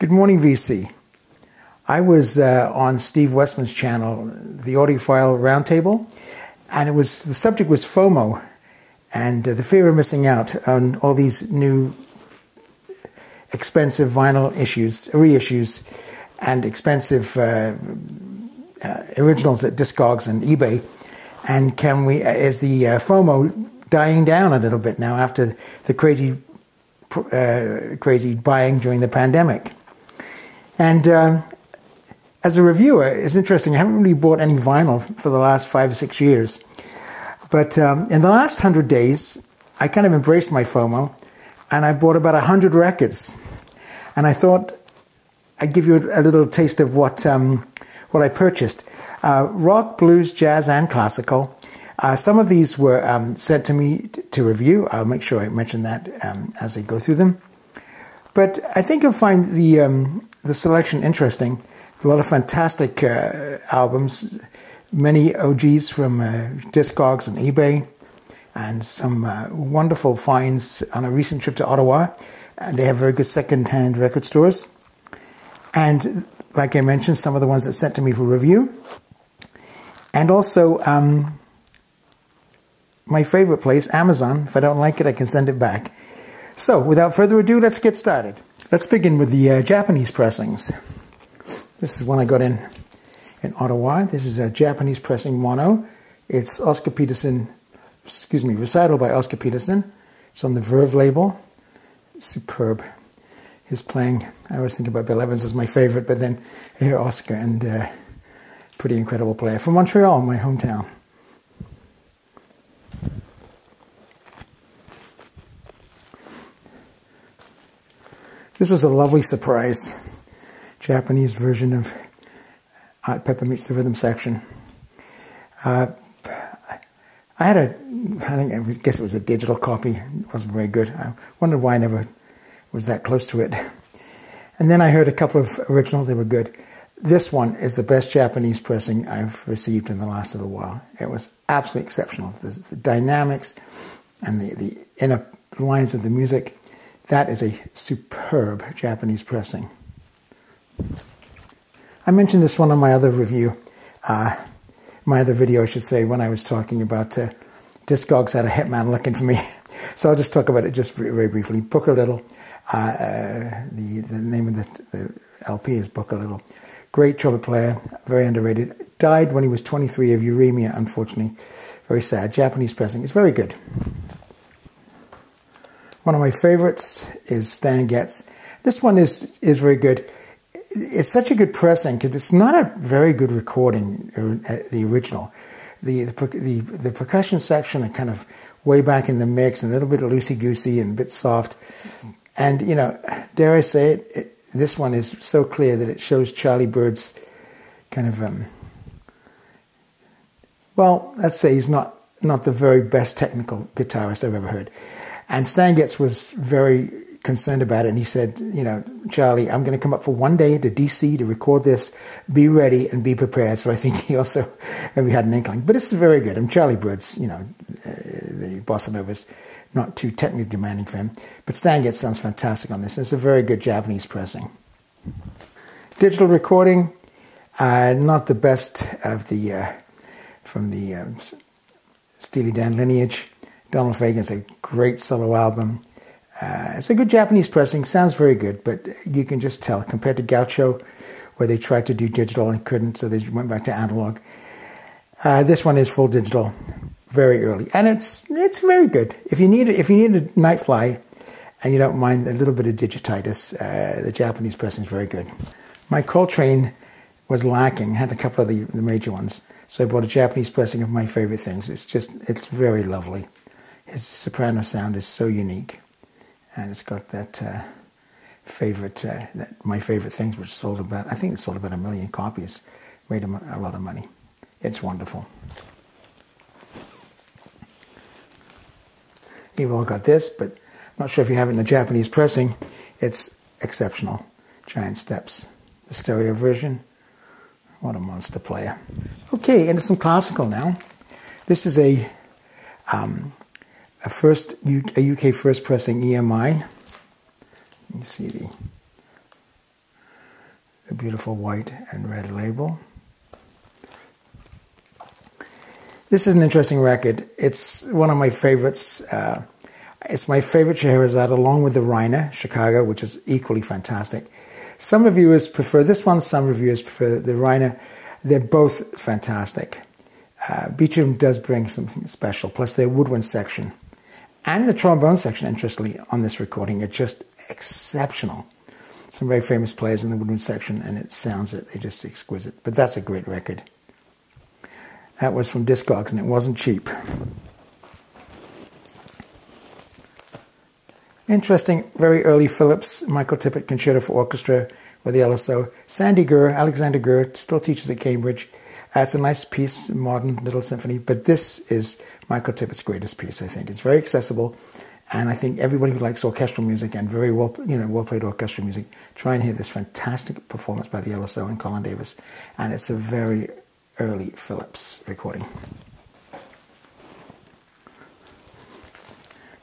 Good morning, VC. I was on Steve Westman's channel, the Audiophile Roundtable, and the subject was FOMO and the fear of missing out on all these new expensive vinyl reissues, and expensive originals at Discogs and eBay. And is the FOMO dying down a little bit now after the crazy buying during the pandemic? And as a reviewer, it's interesting. I haven't really bought any vinyl for the last 5 or 6 years. But in the last 100 days, I kind of embraced my FOMO, and I bought about 100 records. And I thought I'd give you a little taste of what I purchased. Rock, blues, jazz, and classical. Some of these were sent to me to review. I'll make sure I mention that as I go through them. But I think you'll find the selection interesting. A lot of fantastic albums, many OGs from Discogs and eBay, and some wonderful finds on a recent trip to Ottawa. They have very good second-hand record stores. And like I mentioned, some of the ones that sent to me for review. And also, my favorite place, Amazon. If I don't like it, I can send it back. So, without further ado, let's get started. Let's begin with the Japanese pressings. This is one I got in Ottawa. This is a Japanese pressing mono. It's Oscar Peterson, recital by Oscar Peterson. It's on the Verve label. Superb. His playing, I always think about Bill Evans as my favorite, but then I hear Oscar, and pretty incredible player. From Montreal, my hometown. This was a lovely surprise. Japanese version of Hot Pepper Meets the Rhythm section. I guess it was a digital copy. It wasn't very good. I wondered why I never was that close to it. And then I heard a couple of originals. They were good. This one is the best Japanese pressing I've received in the last little while. It was absolutely exceptional. The dynamics and the inner lines of the music. That is a superb Japanese pressing. I mentioned this one on my other review, my other video, I should say, when I was talking about Discogs had a hitman looking for me. So I'll just talk about it just very briefly. Book a Little. The name of the LP is Book a Little. Great trumpet player, very underrated. Died when he was 23 of uremia, unfortunately. Very sad. Japanese pressing. It's very good. One of my favorites is Stan Getz. This one is very good. It's such a good pressing because it's not a very good recording, the original. The percussion section are kind of way back in the mix and a little bit loosey-goosey and a bit soft. And, you know, dare I say it, this one is so clear that it shows Charlie Bird's kind of, well, let's say he's not the very best technical guitarist I've ever heard. And Stan Getz was very concerned about it, and he said, you know, Charlie, I'm going to come up for one day to DC to record this. Be ready and be prepared. So I think he also maybe had an inkling. But it's very good. And Charlie Bird's, you know, the bossa nova's not too technically demanding for him. But Stan Getz sounds fantastic on this. It's a very good Japanese pressing. Digital recording, not the best of from the Steely Dan lineage. Donald Fagen's a great solo album. It's a good Japanese pressing. Sounds very good, but you can just tell. Compared to Gaucho, where they tried to do digital and couldn't, so they went back to analog. This one is full digital, very early, and it's very good. If you need a Nightfly, and you don't mind a little bit of digititis, the Japanese pressing is very good. My Coltrane was lacking. Had a couple of the major ones, so I bought a Japanese pressing of my favorite things. It's very lovely. His soprano sound is so unique, and it's got that my favorite things, which sold about, I think it sold about 1 million copies, made him a lot of money. It's wonderful. You've all got this, but I'm not sure if you have it in the Japanese pressing. It's exceptional. Giant Steps, the stereo version. What a monster player. Okay, into some classical now. This is a UK first pressing EMI. You see beautiful white and red label. This is an interesting record. It's one of my favorites. It's my favorite Scheherazade, along with the Reiner, Chicago, which is equally fantastic. Some reviewers prefer this one, some reviewers prefer the Reiner. They're both fantastic. Beecham does bring something special, plus their woodwind section and the trombone section, interestingly, on this recording are just exceptional. Some very famous players in the woodwind section, and it sounds that they're just exquisite. But that's a great record. That was from Discogs, and it wasn't cheap. Interesting, very early Phillips, Michael Tippett Concerto for Orchestra with the LSO. Sandy Gurr, Alexander Gurr, still teaches at Cambridge. It's a nice piece, modern little symphony, but this is Michael Tippett's greatest piece, I think. It's very accessible, and I think everybody who likes orchestral music and very well-played orchestral music, try and hear this fantastic performance by the LSO and Colin Davis. And it's a very early Phillips recording.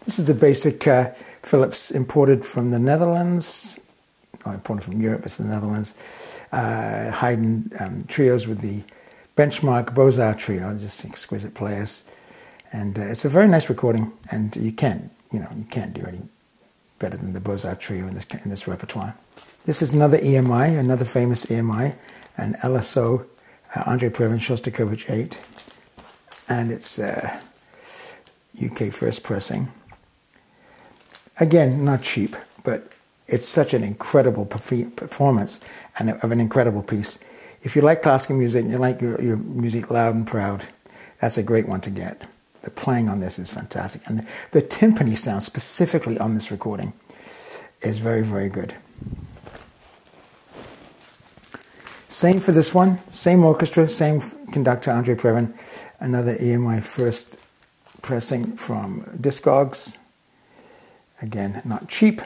This is the basic Phillips imported from the Netherlands, or imported from Europe, it's the Netherlands. Haydn trios with the Benchmark Beaux-Arts trio, just exquisite players. And it's a very nice recording, and you can't do any better than the Beaux-Arts trio in this repertoire. This is another EMI, another famous EMI, an LSO, Andrei Previn Shostakovich 8, and it's UK first pressing. Again, not cheap, but it's such an incredible performance and of an incredible piece. If you like classical music and you like your music loud and proud, that's a great one to get. The playing on this is fantastic. And the timpani sound specifically on this recording is very, very good. Same for this one. Same orchestra, same conductor, Andrei Previn. Another EMI first pressing from Discogs. Again, not cheap.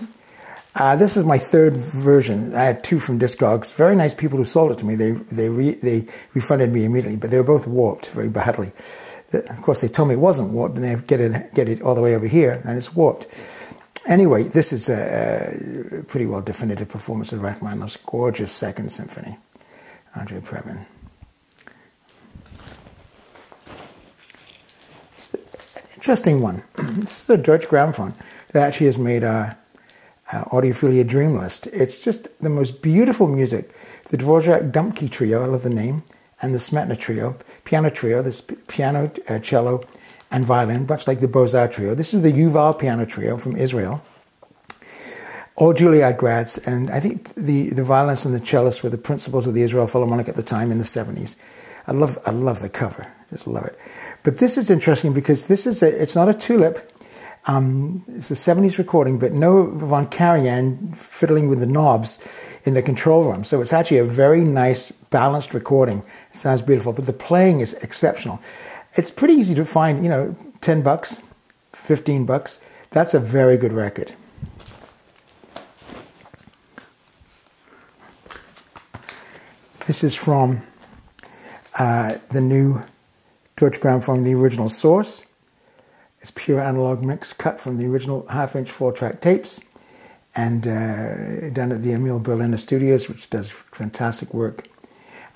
This is my third version. I had two from Discogs. Very nice people who sold it to me. They refunded me immediately, but they were both warped very badly. Of course, they told me it wasn't warped, and they get it all the way over here, and it's warped. Anyway, this is a pretty well definitive performance of Rachmaninoff's gorgeous Second Symphony, Andrei Previn. It's an interesting one. This is a Deutsche Grammophon that actually has made a Audiophilia Dream List. It's just the most beautiful music. The Dvorak-Dumpke trio, I love the name, and the Smetana trio, this piano, cello, and violin, much like the Beaux-Arts trio. This is the Yuval piano trio from Israel. All Juilliard grads, and I think the violinists and the cellists were the principals of the Israel Philharmonic at the time in the 70s. I love the cover, just love it. But this is interesting because it's not a tulip. It's a 70s recording, but no von Karajan fiddling with the knobs in the control room. So it's actually a very nice, balanced recording. It sounds beautiful, but the playing is exceptional. It's pretty easy to find, $10, $15. That's a very good record. This is from the new Deutsche Grammophon, the original source. It's pure analog mix cut from the original half-inch 4-track tapes and done at the Emil Berliner Studios, which does fantastic work.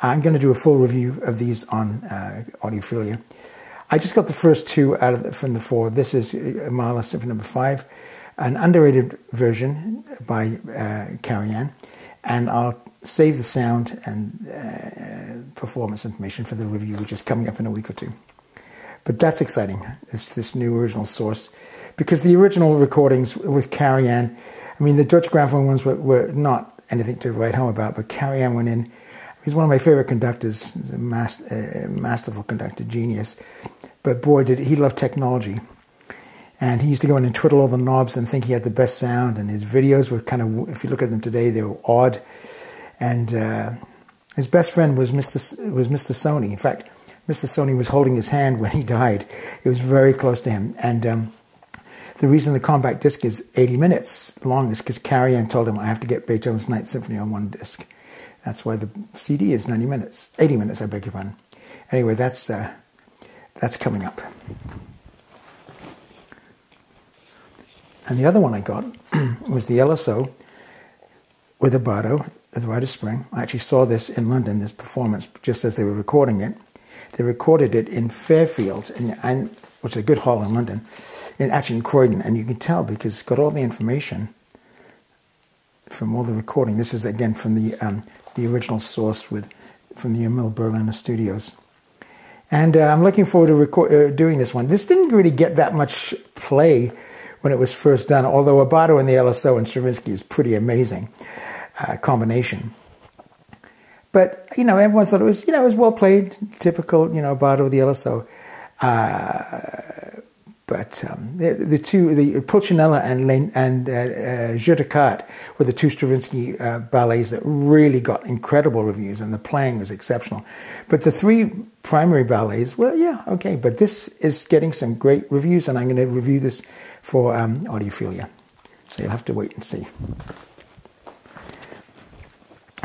I'm going to do a full review of these on Audiophilia. I just got the first two from the four. This is Mahler Symphony No. 5, an underrated version by Karajan, and I'll save the sound and performance information for the review, which is coming up in a week or two. But that's exciting, this new original source, because the original recordings with Karajan, I mean, the Deutsche Grammophon ones were not anything to write home about, but Karajan went in. He's one of my favorite conductors. He's a masterful conductor, genius. But boy, did he love technology. And he used to go in and twiddle all the knobs and think he had the best sound. And his videos were kind of, if you look at them today, they were odd. And his best friend was Mr. Sony. In fact, Mr. Sony was holding his hand when he died. It was very close to him. And the reason the compact disc is 80 minutes long is because Karajan told him, I have to get Beethoven's Ninth Symphony on one disc. That's why the CD is 80 minutes, I beg your pardon. Anyway, that's coming up. And the other one I got was the LSO with a Bardo, with Rite of Spring. I actually saw this in London, this performance, just as they were recording it. They recorded it in Fairfield, which is a good hall in London, and actually in Croydon. And you can tell because it's got all the information from all the recording. This is, again, from the original source from the Emil Berliner Studios. And I'm looking forward to doing this one. This didn't really get that much play when it was first done, although a Bardo and the LSO and Stravinsky is pretty amazing combination. But, everyone thought it was, it was well played, typical, Bardo, the LSO. But the Pulcinella and Jeu de Cartes were the two Stravinsky ballets that really got incredible reviews, and the playing was exceptional. But the three primary ballets, well, yeah, okay. But this is getting some great reviews, and I'm going to review this for Audiophilia. So you'll have to wait and see.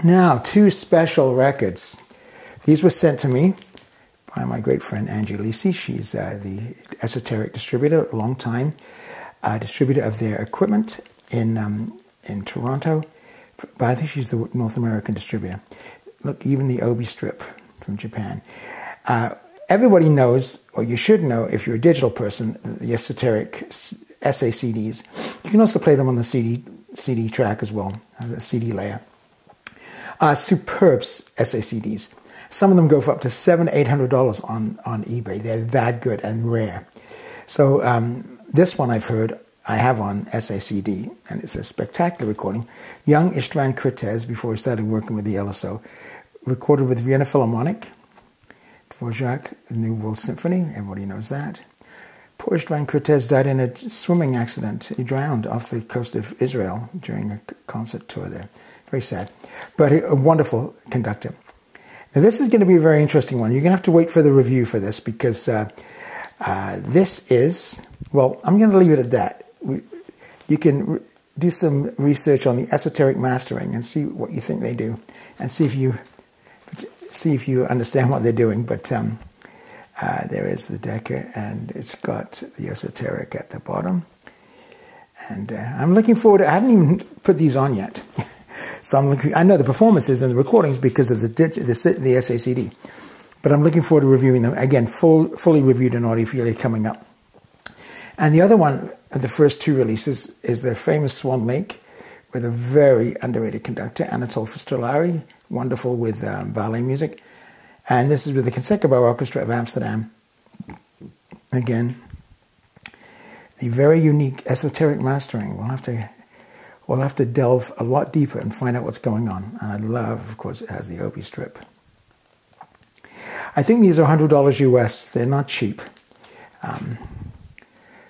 Now, two special records. These were sent to me by my great friend Angie Lisi. She's the esoteric distributor, a long time distributor of their equipment in Toronto. But I think she's the North American distributor. Look, even the Obi strip from Japan. Everybody knows, or you should know if you're a digital person, the esoteric SACDs. You can also play them on the CD track as well, the CD layer. Superb SACDs. Some of them go for up to $700-800 on eBay. They're that good and rare. So this one I have on SACD, and it's a spectacular recording. Young Istvan Kertész, before he started working with the LSO, recorded with Vienna Philharmonic, Dvorak, the New World Symphony, everybody knows that. Poor Istvan Kertész died in a swimming accident. He drowned off the coast of Israel during a concert tour there. Very sad. But a wonderful conductor. Now, this is going to be a very interesting one. You're going to have to wait for the review for this because this is, well, I'm going to leave it at that. You can do some research on the esoteric mastering and see what you think they do and see if you understand what they're doing. But there is the Decker, and it's got the esoteric at the bottom. And I'm looking forward to, I haven't even put these on yet. So I know the performances and the recordings because of the SACD. But I'm looking forward to reviewing them. Again, fully reviewed in Audiophilia coming up. And the other one, the first two releases, is the famous Swan Lake with a very underrated conductor, Anatole Fistolari, wonderful with ballet music. And this is with the Concertgebouw Orchestra of Amsterdam. Again, the very unique esoteric mastering. We'll have to delve a lot deeper and find out what's going on. And I love, of course, it has the Obi strip. I think these are $100 US. They're not cheap.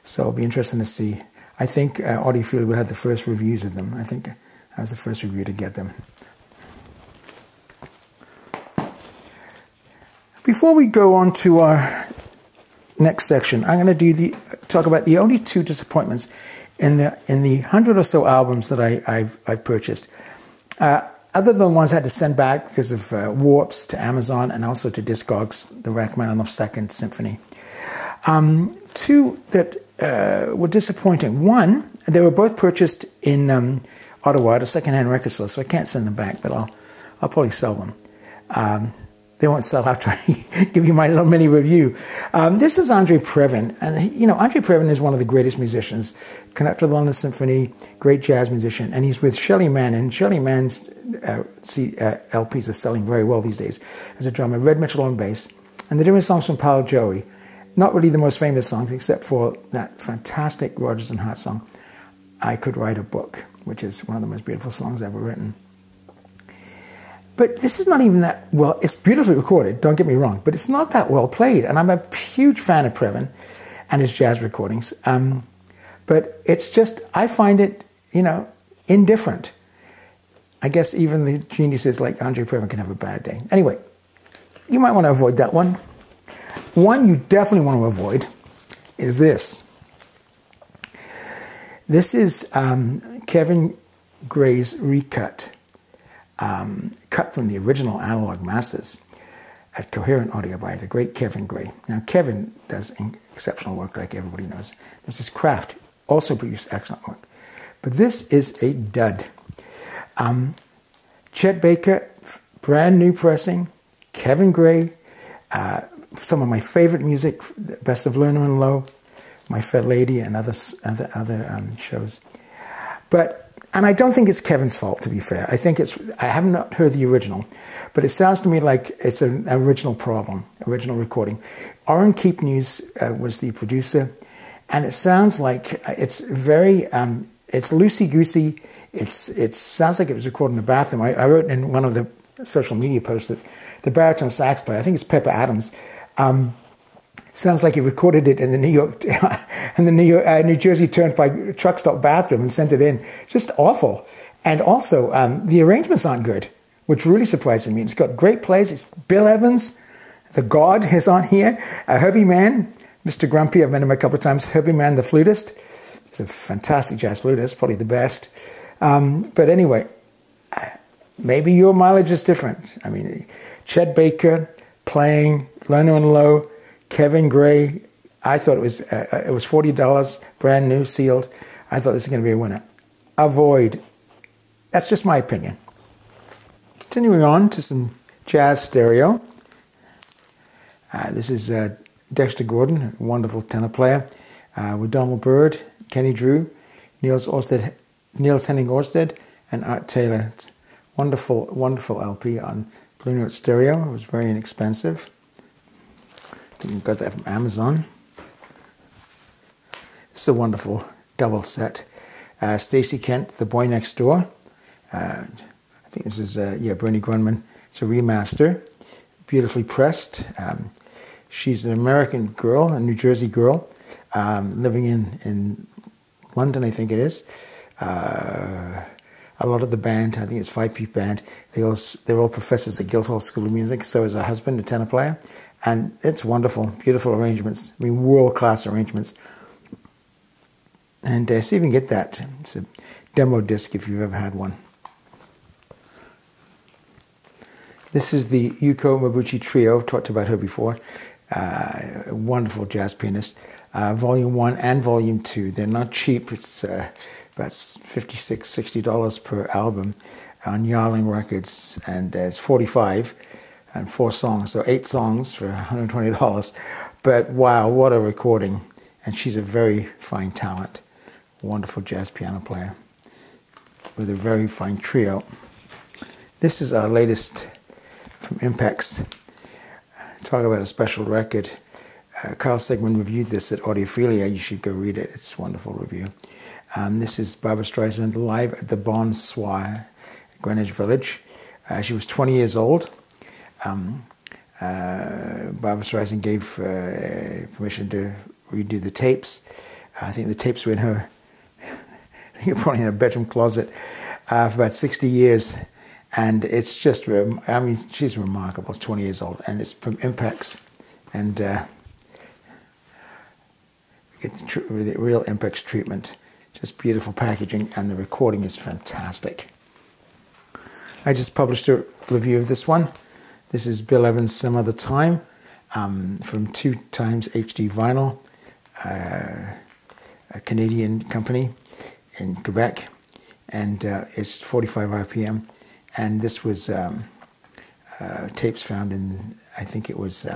So it'll be interesting to see. I think Audiophilia will have the first reviews of them. I think I was the first reviewer to get them. Before we go on to our next section, I'm going to talk about the only two disappointments in the 100 or so albums that I've purchased. Other than the ones I had to send back because of warps to Amazon and also to Discogs, the Rachmaninoff Second Symphony. Two that were disappointing. One, they were both purchased in Ottawa at a secondhand record store, so I can't send them back, but I'll probably sell them. They won't sell after I give you my little mini review. This is Andrei Previn. And, Andrei Previn is one of the greatest musicians, conductor of the London Symphony, great jazz musician. And he's with Shelly Manne. And Shelly Manne's LPs are selling very well these days as a drummer. Red Mitchell on bass. And they're doing songs from Paul Joey. Not really the most famous songs, except for that fantastic Rodgers and Hart song, I Could Write a Book, which is one of the most beautiful songs ever written. But this is not even that well, it's beautifully recorded, don't get me wrong, but it's not that well played. And I'm a huge fan of Previn and his jazz recordings. But it's just, I find it, indifferent. I guess even the geniuses like Andrei Previn can have a bad day. Anyway, you might want to avoid that one. One you definitely want to avoid is this. This is Kevin Gray's recut. Cut from the original analog masters at Coherent Audio by the great Kevin Gray. Now, Kevin does exceptional work, like everybody knows. This is Kraft, also produces excellent work. But this is a dud. Chet Baker, brand new pressing. Kevin Gray, some of my favorite music, Best of Lerner and Lowe, My Fair Lady, and other shows. And I don't think it's Kevin's fault, to be fair. I have not heard the original, but it sounds to me like it's an original problem, original recording. Orrin Keepnews was the producer, and it sounds like it's very, it's loosey-goosey. It sounds like it was recorded in the bathroom. I wrote in one of the social media posts that the baritone sax player, I think it's Pepper Adams, sounds like he recorded it in the New Jersey Turnpike truck stop bathroom and sent it in. Just awful. And also, the arrangements aren't good, which really surprises me. It's got great plays. It's Bill Evans, the God, is on here. Herbie Mann, Mr. Grumpy, I've met him a couple of times. Herbie Mann, the flutist. He's a fantastic jazz flutist, probably the best. But anyway, maybe your mileage is different. I mean, Chet Baker playing Lerner and Lowe, Kevin Gray. I thought it was $40, brand new, sealed. I thought this was going to be a winner. Avoid. That's just my opinion. Continuing on to some jazz stereo. This is Dexter Gordon, a wonderful tenor player, with Donald Byrd, Kenny Drew, Niels Henning Orsted, and Art Taylor. It's wonderful, wonderful LP on Blue Note Stereo. It was very inexpensive. I think we got that from Amazon. This is a wonderful double set. Stacey Kent, The Boy Next Door. I think this is, Bernie Grunman. It's a remaster, beautifully pressed. She's an American girl, a New Jersey girl, living in London, I think it is. A lot of the band, I think it's 5-piece band, they're all professors at Guildhall School of Music. So is her husband, a tenor player. And it's wonderful, beautiful arrangements. I mean, world-class arrangements. And see if you can get that. It's a demo disc if you've ever had one. This is the Yuko Mabuchi Trio. Talked about her before. A wonderful jazz pianist. Volume 1 and Volume 2. They're not cheap. It's about $56, $60 per album on Yarling Records. And it's 45 and 4 songs. So 8 songs for $120. But wow, what a recording. And she's a very fine talent. Wonderful jazz piano player with a very fine trio. This is our latest from Impex. Talk about a special record. Carl Sigmund reviewed this at Audiophilia. You should go read it. It's a wonderful review. This is Barbra Streisand live at the Bon Soir, Greenwich Village. She was 20 years old. Barbra Streisand gave permission to redo the tapes. I think the tapes were in her, I think probably in her bedroom closet for about 60 years. And it's just, I mean, she's remarkable. It's 20 years old. And it's from Impex. And it's real Impex treatment. Just beautiful packaging. And the recording is fantastic. I just published a review of this one. This is Bill Evans' Some Other Time from 2 Times HD Vinyl, a Canadian company in Quebec. And it's 45 RPM. And this was tapes found in, I think it was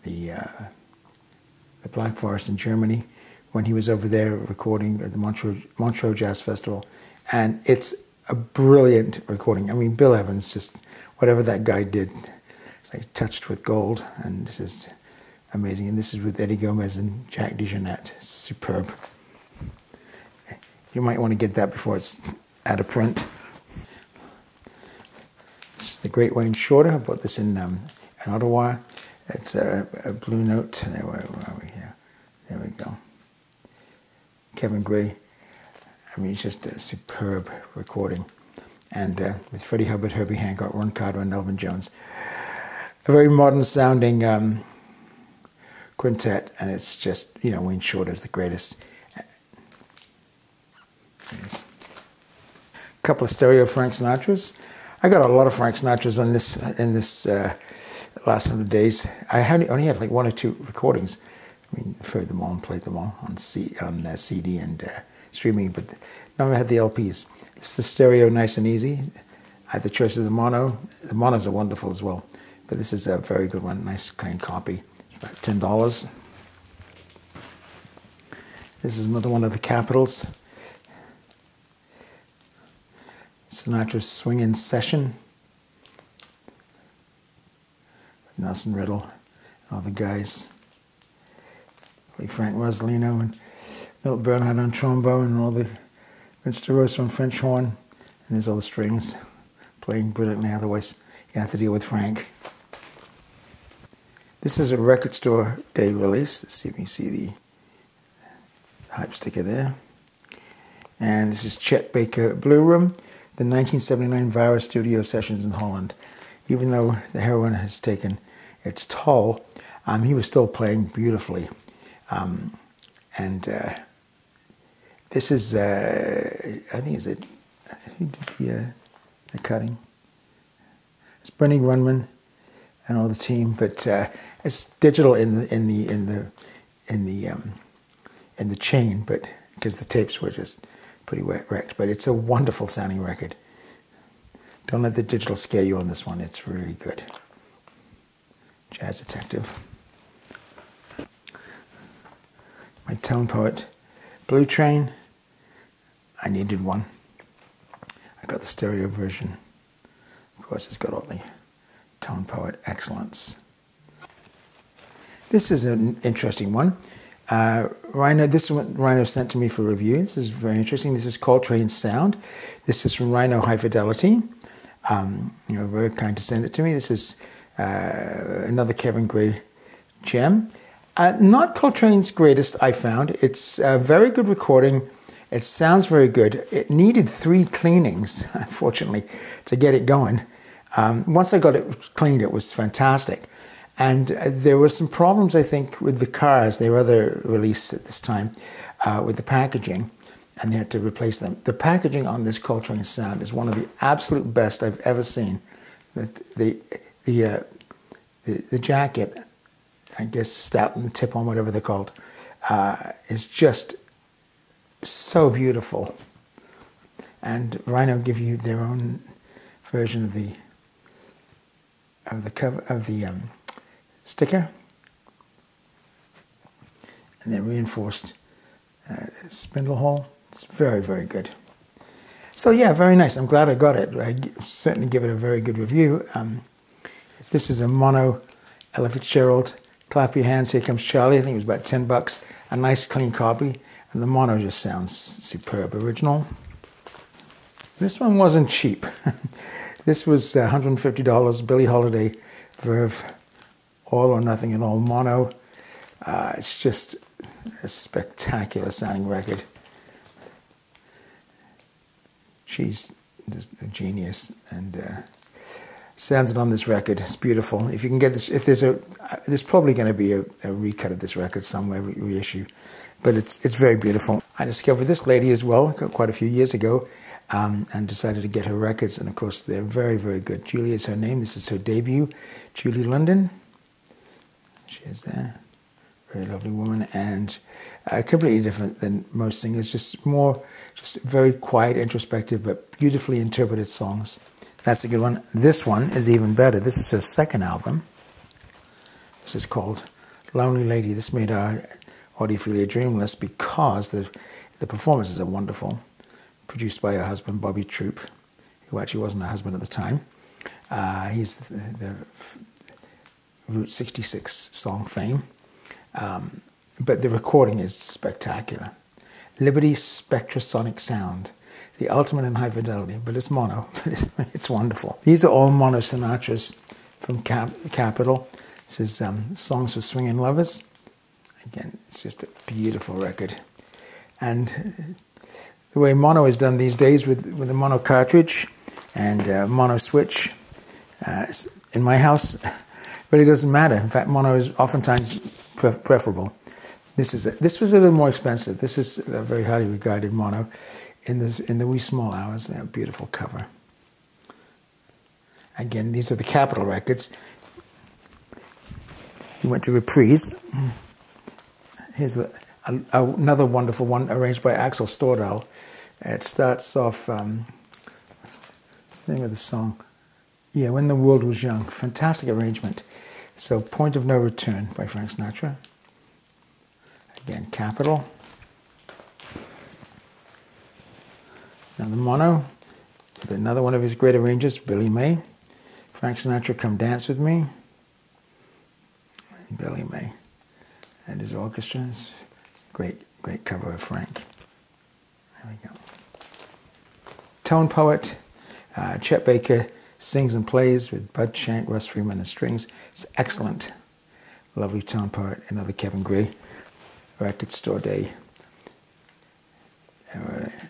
the Black Forest in Germany when he was over there recording at the Montreux Jazz Festival. And it's a brilliant recording. I mean, Bill Evans, just whatever that guy did, it's like touched with gold. And this is amazing. And this is with Eddie Gomez and Jack DeJohnette. Superb. You might want to get that before it's out of print. This is the Great Wayne Shorter. I bought this in Ottawa. It's a Blue Note. Where are we here? There we go. Kevin Gray. I mean, it's just a superb recording. And with Freddie Hubbard, Herbie Hancock, Ron Carter, and Elvin Jones. A very modern sounding quintet. And it's just, you know, Wayne Shorter is the greatest. A couple of stereo Frank Sinatras. I got a lot of Frank Sinatras on this in this last 100 days. I only had like 1 or 2 recordings. I mean, I've heard them all and played them all on CD and streaming, but never had the LPs. It's the stereo, nice and easy. I had the choice of the mono. The monos are wonderful as well, but this is a very good one. Nice, clean copy. It's about $10. This is another one of the Capitals. Sinatra's Swingin' Session. Nelson Riddle, all the guys. Like Frank Rosalino and Milt Bernhardt on trombone, and all the Vince DeRosa on French horn. And there's all the strings playing brilliantly, otherwise you have to deal with Frank. This is a record store day release. Let's see if you can see the hype sticker there. And this is Chet Baker Blue Room, the 1979 Vara studio sessions in Holland. Even though the heroin has taken its toll, he was still playing beautifully. This is, I think, who did the cutting? It's Bernie Runman and all the team, but it's digital in the chain, but because the tapes were just pretty wrecked. But it's a wonderful sounding record. Don't let the digital scare you on this one. It's really good. Jazz Detective. My Tone Poet Blue Train. I needed one. I got the stereo version. Of course, it's got all the Tone Poet excellence. This is an interesting one. Rhino, this is what Rhino sent to me for review. This is very interesting. This is Coltrane Sound. This is from Rhino High Fidelity. Very kind to send it to me. This is another Kevin Gray gem. Not Coltrane's greatest, I found. It's a very good recording. It sounds very good. It needed 3 cleanings, unfortunately, to get it going. Once I got it cleaned, it was fantastic. And there were some problems, I think, with the cars. Their other release at this time with the packaging, and they had to replace them. The packaging on this Coltrane Sound is one of the absolute best I've ever seen. The jacket, I guess, stout and tip on, whatever they're called, is just so beautiful. And Rhino give you their own version of the cover of the sticker, and then reinforced spindle hole. It's very, very good. So yeah, very nice. I'm glad I got it. I certainly give it a very good review. This is a mono Ella Fitzgerald. Clap Your Hands, Here Comes Charlie. I think it was about $10. A nice clean copy, and the mono just sounds superb. Original. This one wasn't cheap. This was $150. Billie Holiday Verve, All or Nothing at All mono. It's just a spectacular sounding record. She's just a genius, and sounds it on this record. It's beautiful. If you can get this, there's probably going to be a recut of this record somewhere, reissue, but it's very beautiful. I discovered this lady as well quite a few years ago, and decided to get her records, and of course they're very, very good. Julie is her name. This is her debut, Julie London. She is there. Very lovely woman, and completely different than most singers. Just very quiet, introspective, but beautifully interpreted songs. That's a good one. This one is even better. This is her second album. This is called Lonely Lady. This made our Audiophilia Dream List because the performances are wonderful. Produced by her husband, Bobby Troop, who actually wasn't her husband at the time. He's the Route 66 song fame. But the recording is spectacular. Liberty Spectrasonic Sound. The ultimate in high fidelity, but it's mono. It's wonderful. These are all mono Sinatras from Capitol. This is Songs for Swingin' Lovers. Again, it's just a beautiful record. And the way mono is done these days with a mono cartridge and mono switch, in my house, really doesn't matter. In fact, mono is oftentimes preferable. This was a little more expensive. This is a very highly regarded mono. In the wee small hours, they have a beautiful cover. Again, these are the Capitol records. We went to Reprise. Here's Another wonderful one arranged by Axel Stordahl. It starts off, what's the name of the song? Yeah, When the World Was Young. Fantastic arrangement. So, Point of No Return by Frank Sinatra. Again, Capital. Now the mono, with another one of his great arrangers, Billy May. Frank Sinatra, Come Dance With Me. And Billy May. And his orchestras. Great cover of Frank. There we go. Tone poet, Chet Baker sings and plays with Bud Shank, Russ Freeman, and strings. It's excellent. Lovely tone poet. Another Kevin Gray. Record Store Day.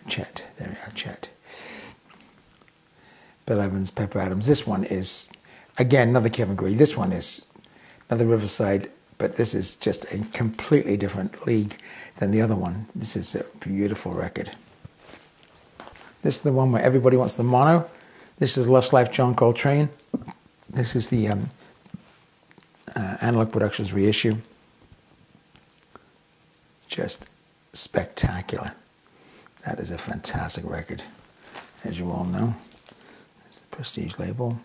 Chet. There we are, Chet. Bill Evans, Pepper Adams. This one is, again, another Kevin Gray. This one is another Riverside, but this is just a completely different league than the other one. This is a beautiful record. This is the one where everybody wants the mono. This is Lush Life, John Coltrane. This is the Analog Productions reissue. Just spectacular. That is a fantastic record, as you all know. It's the Prestige label.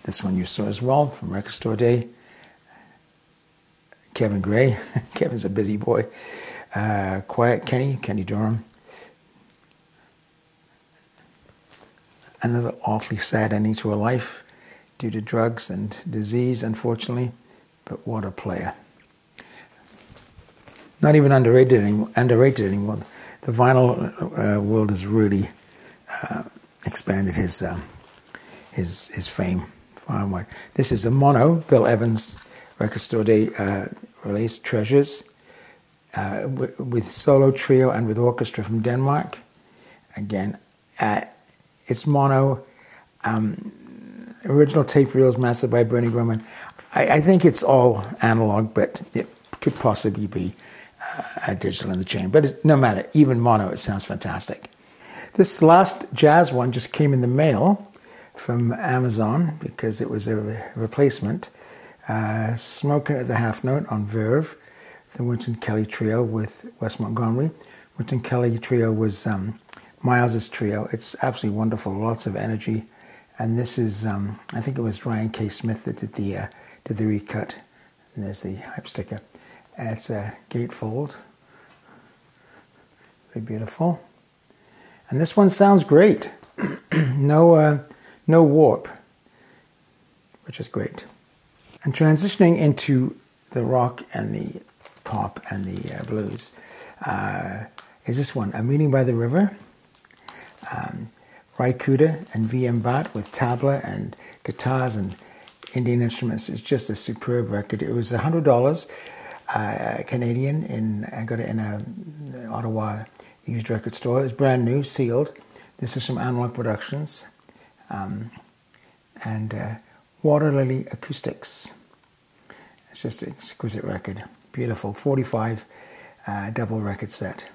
This one you saw as well from Record Store Day. Kevin Gray. Kevin's a busy boy. Quiet Kenny Dorham. Another awfully sad ending to a life due to drugs and disease, unfortunately. But what a player. Not even underrated anymore. The vinyl world has really expanded his fame far and wide. This is a mono, Bill Evans Record Store Day release, Treasures, with solo trio and with orchestra from Denmark. Again, it's mono, original tape reels mastered by Bernie Grumman. I think it's all analog, but it could possibly be digital in the chain. But no matter, even mono, it sounds fantastic. This last jazz one just came in the mail from Amazon because it was a replacement. Smoking at the Half Note on Verve, the Wynton Kelly trio with Wes Montgomery. Wynton Kelly trio was Miles's trio. It's absolutely wonderful, lots of energy. And this is, I think it was Ryan K. Smith that did the recut. And there's the hype sticker. It's a gatefold. Very beautiful. And this one sounds great. No warp, which is great. And transitioning into the rock and the pop and the blues is this one, A Meeting by the River. Ry Cooder and V.M. Bhatt with tabla and guitars and Indian instruments. It's just a superb record. It was $100 Canadian. I got it in an Ottawa used record store. It was brand new, sealed. This is from Analog Productions. And Water Lily Acoustics. It's just an exquisite record. Beautiful. 45 double record set.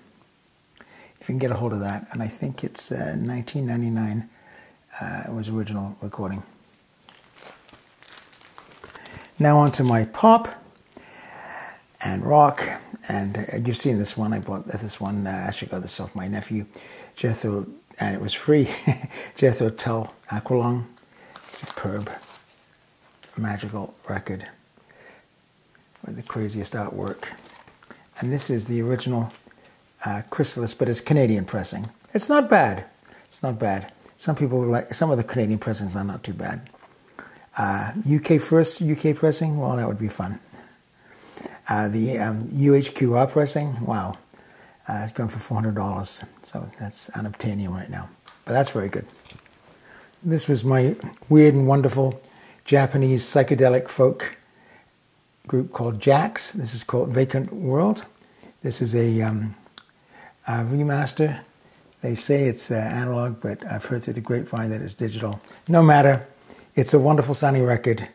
If you can get a hold of that. And I think it's $19.99 was original recording. Now on to my pop and rock. And you've seen this one. I bought this one. I actually got this off my nephew, Jethro, and it was free. Jethro Tull Aqualung. Superb, magical record with the craziest artwork. And this is the original Chrysalis, but it's Canadian pressing. It's not bad. It's not bad. Some people like, some of the Canadian pressings are not too bad. UK pressing, well, that would be fun. The UHQR pressing, wow, it's going for $400. So that's unobtainium right now. But that's very good. This was my weird and wonderful Japanese psychedelic folk group called Jax. This is called Vacant World. This is a remaster. They say it's analog, but I've heard through the grapevine that it's digital. No matter, it's a wonderful sounding record.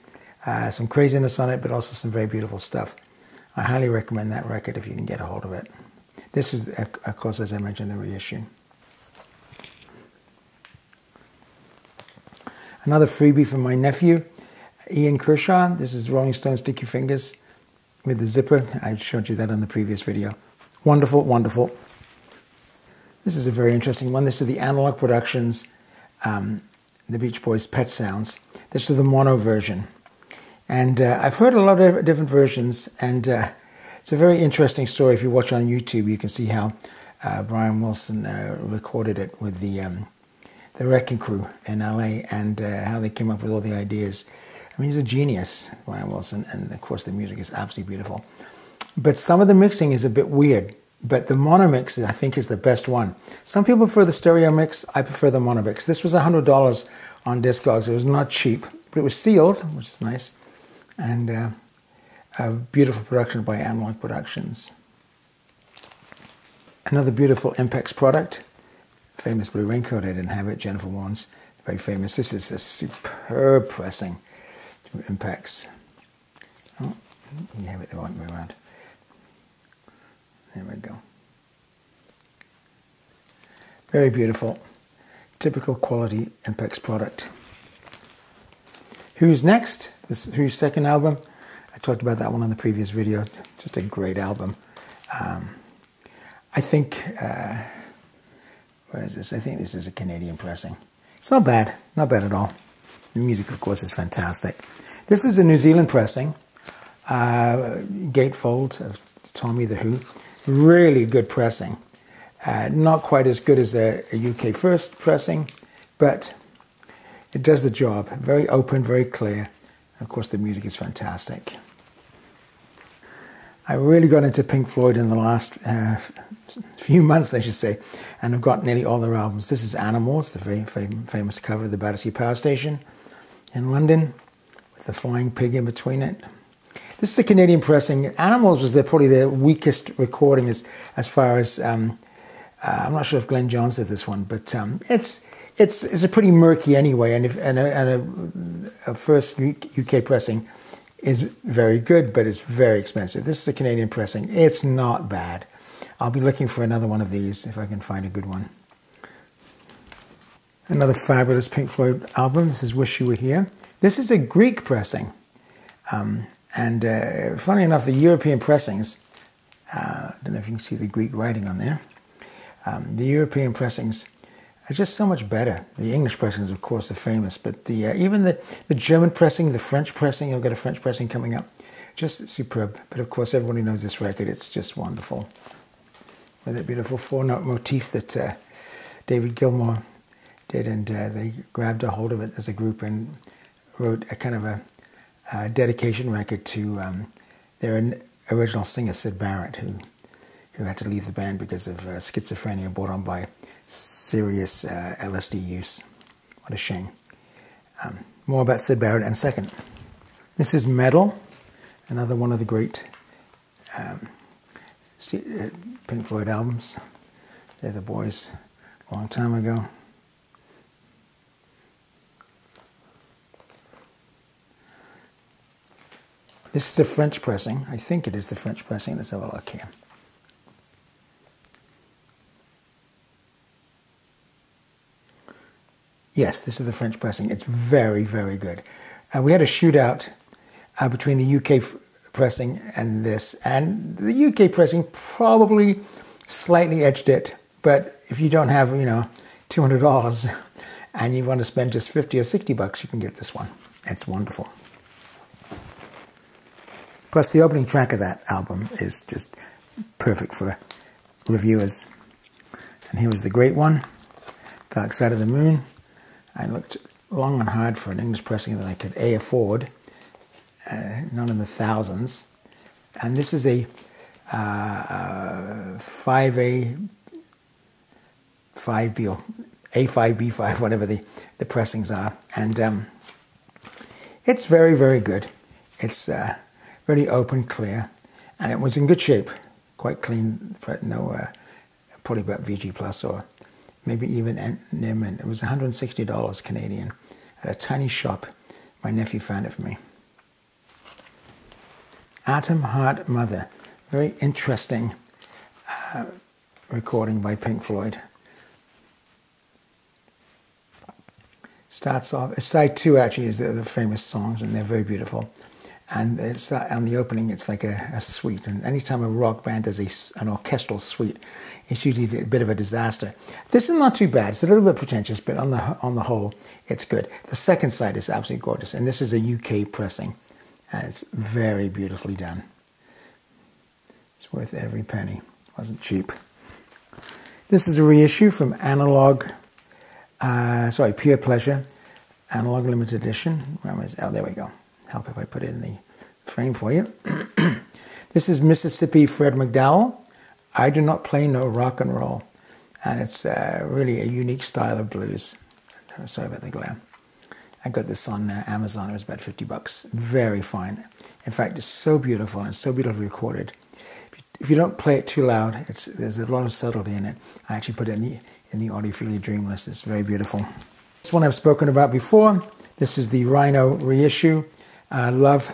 Some craziness on it, but also some very beautiful stuff. I highly recommend that record if you can get a hold of it. This is, of course, as I mentioned, the reissue. Another freebie from my nephew, Ian Kershaw. This is Rolling Stones' Sticky Fingers. with the zipper. I showed you that on the previous video. Wonderful, wonderful. This is a very interesting one. This is the Analog Productions, the Beach Boys' Pet Sounds. This is the mono version. And I've heard a lot of different versions, and it's a very interesting story. If you watch on YouTube, you can see how Brian Wilson recorded it with the Wrecking Crew in LA, and how they came up with all the ideas. I mean, he's a genius, Brian Wilson, and of course the music is absolutely beautiful. But some of the mixing is a bit weird, but the mono mix, I think, is the best one. Some people prefer the stereo mix. I prefer the mono mix. This was $100 on Discogs. It was not cheap, but it was sealed, which is nice, and a beautiful production by Analog Productions. Another beautiful Impex product, famous Blue Raincoat. I didn't have it. Jennifer Warnes, very famous. This is a superb pressing to Impex. Oh, you have it the right way around. There we go. Very beautiful, typical quality Impex product. Who's Next? This is Who's second album. I talked about that one on the previous video. Just a great album. I think, where is this? I think this is a Canadian pressing. It's not bad at all. The music, of course, is fantastic. This is a New Zealand pressing, gatefold of Tommy the Who. Really good pressing. Not quite as good as a UK first pressing, but it does the job. Very open, very clear. Of course, the music is fantastic. I really got into Pink Floyd in the last few months, I should say, and I've got nearly all their albums. This is Animals, the very famous cover of the Battersea Power Station in London, with the flying pig in between it. This is a Canadian pressing. Animals was probably their weakest recording as far as, I'm not sure if Glenn Johns did this one, but it's a pretty murky anyway, and a first UK pressing is very good, but it's very expensive. This is a Canadian pressing. It's not bad. I'll be looking for another one of these if I can find a good one. Another fabulous Pink Floyd album. This is Wish You Were Here. This is a Greek pressing. And funny enough, the European pressings, I don't know if you can see the Greek writing on there. The European pressings are just so much better. The English pressings, of course, are famous, but even the German pressing, the French pressing, I've got a French pressing coming up, just superb. But of course, everybody knows this record. It's just wonderful. With that beautiful four-note motif that David Gilmour did, and they grabbed a hold of it as a group and wrote a kind of a dedication record to their original singer, Syd Barrett, who had to leave the band because of schizophrenia brought on by serious LSD use. What a shame. More about Syd Barrett in a second. This is Metal, another one of the great Pink Floyd albums. They're the boys a long time ago. This is a French pressing. I think it is the French pressing. Let's have a look here. Yes, this is the French pressing. It's very, very good. We had a shootout between the UK pressing and this, and the UK pressing probably slightly edged it. But if you don't have, $200 and you want to spend just $50 or $60, you can get this one. It's wonderful. Plus, the opening track of that album is just perfect for reviewers. And here was the great one, Dark Side of the Moon. I looked long and hard for an English pressing that I could afford, none in the thousands. And this is a 5A, 5B, or A5, B5, whatever the pressings are. And it's very, very good. It's really open, clear, and it was in good shape, quite clean, no Polybut VG Plus or maybe even NIM, and it was $160 Canadian at a tiny shop. My nephew found it for me. Atom Heart Mother, very interesting recording by Pink Floyd. Starts off, side two actually is the famous songs, and they're very beautiful. And it's on the opening, it's like a suite. And anytime a rock band does an orchestral suite, it's usually a bit of a disaster. This is not too bad. It's a little bit pretentious, but on the whole, it's good. The second side is absolutely gorgeous, and this is a UK pressing, and it's very beautifully done. It's worth every penny. It wasn't cheap. This is a reissue from Pure Pleasure, Analog Limited Edition. Oh, there we go. Help if I put it in the frame for you. This is Mississippi Fred McDowell. I do not play no rock and roll. And it's really a unique style of blues. Sorry about the glare. I got this on Amazon. It was about $50. Very fine. In fact, it's so beautiful and so beautifully recorded. If you don't play it too loud, there's a lot of subtlety in it. I actually put it in the Audiophilia Dream List. It's very beautiful. This one I've spoken about before. This is the Rhino reissue. Love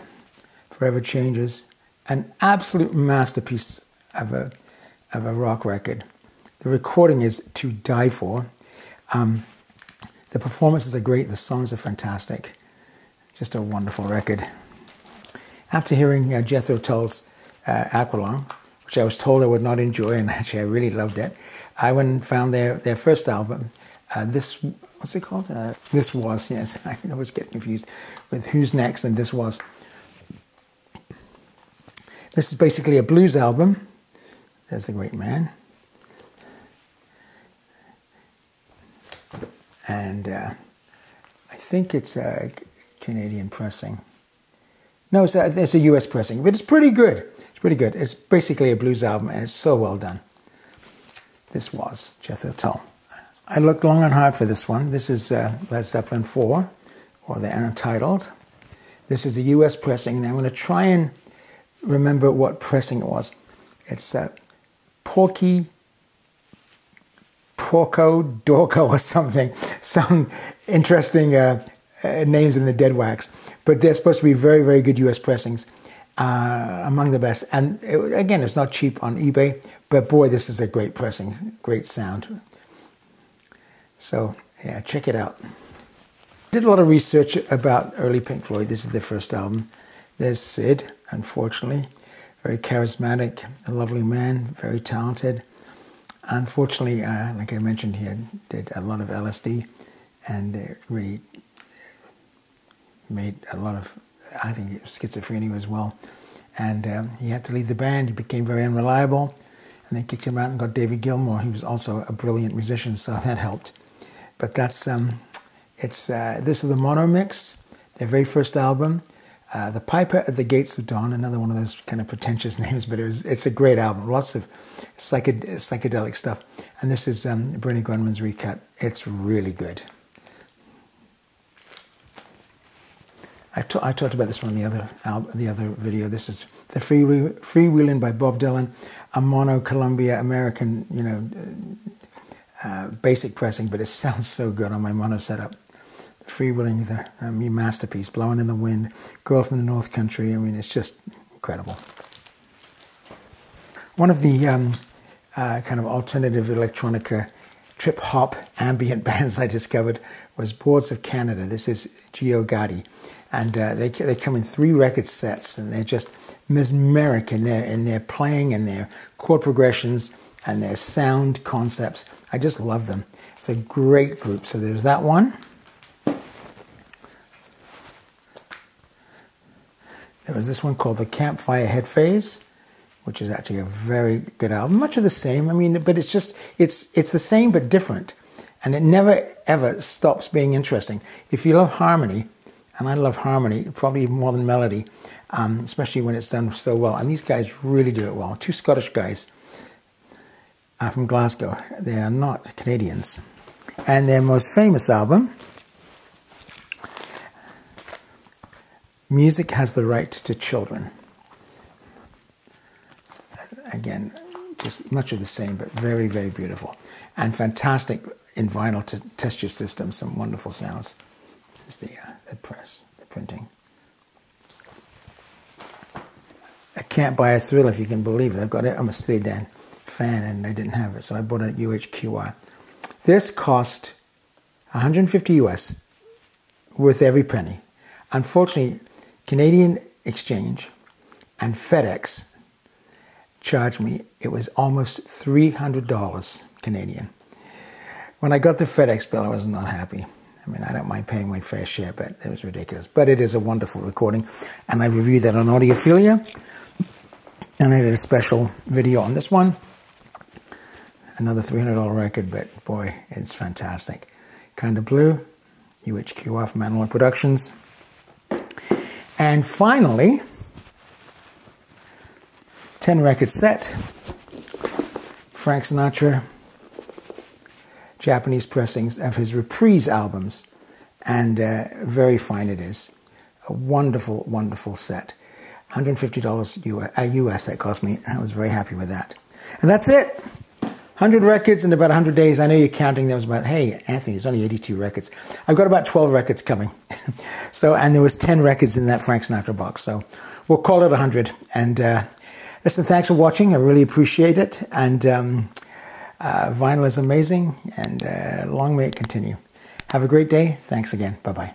Forever Changes. An absolute masterpiece of a rock record. The recording is to die for. The performances are great. The songs are fantastic. Just a wonderful record. After hearing Jethro Tull's Aqualung, which I was told I would not enjoy, and actually I really loved it, I went and found their first album. What's it called? This Was, yes. I always get confused with Who's Next and This Was. This is basically a blues album. There's the great man. And I think it's a Canadian pressing. No, it's a US pressing, but it's pretty good. It's pretty good. It's basically a blues album, and it's so well done. This was Jethro Tull. I looked long and hard for this one. This is Led Zeppelin 4, or the Untitled. This is a US pressing, and I'm going to try and remember what pressing it was. It's Porco, Dorco, or something. Some interesting names in the dead wax. But they're supposed to be very, very good US pressings. Among the best. And again, it's not cheap on eBay, but boy, this is a great pressing, great sound. So, yeah, check it out. I did a lot of research about early Pink Floyd. This is their first album. There's Sid, unfortunately. Very charismatic, a lovely man, very talented. Unfortunately, like I mentioned, he did a lot of LSD, and it really made a lot of, I think, schizophrenia as well. And he had to leave the band. He became very unreliable, and they kicked him out and got David Gilmour. He was also a brilliant musician, so that helped. But that's this is the Mono Mix, their very first album. The Piper at the Gates of Dawn, another one of those kind of pretentious names, but it's a great album. Lots of psychedelic stuff. And this is Bernie Grundman's recut. It's really good. I talked about this one in the other video. This is the Freewheelin' by Bob Dylan, a mono Columbia American, basic pressing, but it sounds so good on my mono setup. Freewheeling, the masterpiece, Blowing in the Wind, Girl from the North Country. I mean, it's just incredible. One of the kind of alternative electronica trip hop ambient bands I discovered was Boards of Canada. This is Gio Gotti, and they come in 3 record sets, and they're just mesmeric in their playing and their chord progressions and their sound concepts. I just love them. It's a great group. So there's that one. There was this one called the Campfire Head Phase, which is actually a very good album. Much of the same, I mean, but it's the same but different. And it never, ever stops being interesting. If you love harmony, and I love harmony, probably even more than melody, especially when it's done so well. And these guys really do it well. 2 Scottish guys from Glasgow. They are not Canadians. And their most famous album, Music Has the Right to Children. Again, just much of the same, but very, very beautiful. And fantastic in vinyl to test your system. Some wonderful sounds. There's the press, the printing. I can't buy a Thrill, if you can believe it. I'm a Steely Dan fan, and I didn't have it, so I bought it at UHQR. This cost $150 US, worth every penny. Unfortunately, Canadian exchange and FedEx charged me, it was almost $300 Canadian. When I got the FedEx bill, I was not happy. I mean, I don't mind paying my fair share, but it was ridiculous. But it is a wonderful recording, and I reviewed that on Audiophilia, and I did a special video on this one. Another $300 record, but boy, it's fantastic. Kind of Blue, UHQR from Analog Productions. And finally, 10 record set, Frank Sinatra, Japanese pressings of his Reprise albums, and very fine it is. A wonderful, wonderful set. $150 US that cost me. I was very happy with that. And that's it. 100 records in about 100 days. I know you're counting. There was about, hey, Anthony, there's only 82 records. I've got about 12 records coming. And there was 10 records in that Frank Sinatra box. So we'll call it 100. And listen, thanks for watching. I really appreciate it. And vinyl is amazing. And long may it continue. Have a great day. Thanks again. Bye-bye.